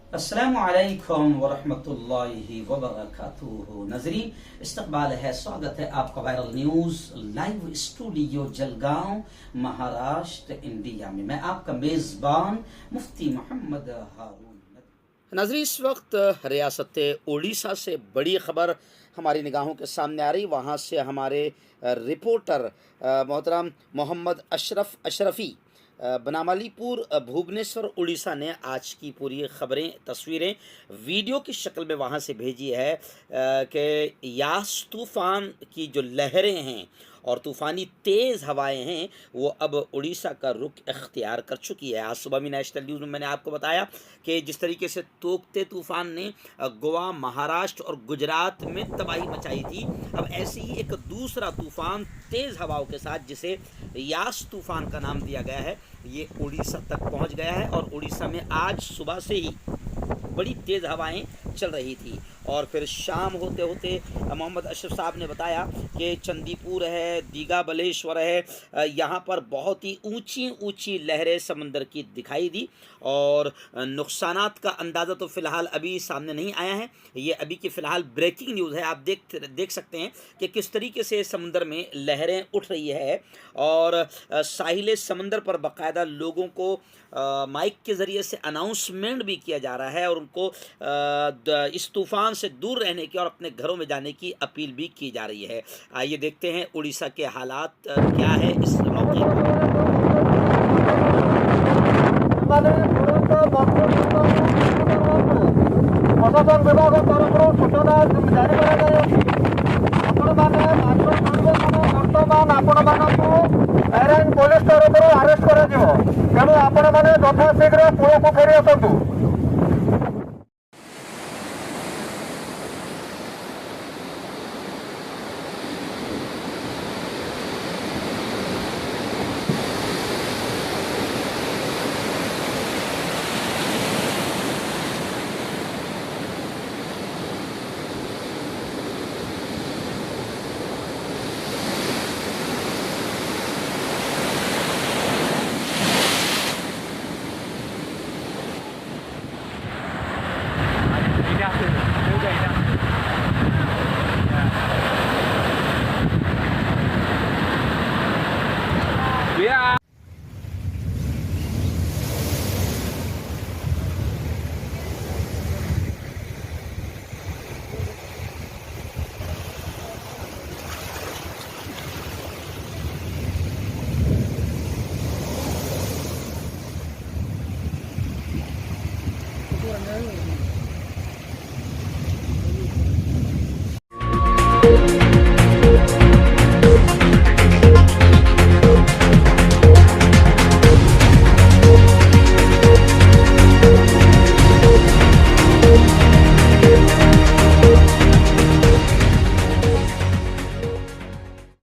अस्सलामुअलैकुम वरहमतुल्लाहि वबरकातुहू। नजरीन, इस्तकबाल है, स्वागत है आपका viral news live studio Jalgaon, Maharashtra, India में। मैं आपका मेजबान मुफ्ती मोहम्मद हारून। नजरी, इस वक्त रियासत उड़ीसा से बड़ी खबर हमारी निगाहों के सामने आ रही। वहाँ से हमारे रिपोर्टर मोहतरम मोहम्मद अशरफ़ी बनामालीपुर भुवनेश्वर उड़ीसा ने आज की पूरी खबरें, तस्वीरें वीडियो की शक्ल में वहाँ से भेजी है कि यास तूफ़ान की जो लहरें हैं और तूफ़ानी तेज़ हवाएं हैं वो अब उड़ीसा का रुख इख्तियार कर चुकी है। आज सुबह में नेशनल न्यूज़ में मैंने आपको बताया कि जिस तरीके से तोकते तूफ़ान ने गोवा, महाराष्ट्र और गुजरात में तबाही मचाई थी, अब ऐसे ही एक दूसरा तूफ़ान तेज़ हवाओं के साथ, जिसे यास तूफ़ान का नाम दिया गया है, ये उड़ीसा तक पहुंच गया है। और उड़ीसा में आज सुबह से ही बड़ी तेज़ हवाएं चल रही थी और फिर शाम होते होते मोहम्मद अशरफ साहब ने बताया कि चंदीपुर है, दीघा बलेश्वर है, यहाँ पर बहुत ही ऊंची ऊंची लहरें समंदर की दिखाई दी। और नुकसानात का अंदाज़ा तो फ़िलहाल अभी सामने नहीं आया है। ये अभी की फ़िलहाल ब्रेकिंग न्यूज़ है। आप देख सकते हैं कि किस तरीके से समंदर में लहरें उठ रही है और साहिल समंदर पर बाकायदा लोगों को माइक के ज़रिए से अनाउंसमेंट भी किया जा रहा है और उनको इस तूफ़ान से दूर रहने की और अपने घरों में जाने की अपील भी की जा रही है। आइए देखते हैं उड़ीसा के हालात क्या है इस मौके प्रशासन विभाग तरफ सूचना जारी बर्तमान आपण पुलिस तरफ अरेस्ट कर तेणु आपण मैंने यथाशीघ्र कूल को फेरी आसतु।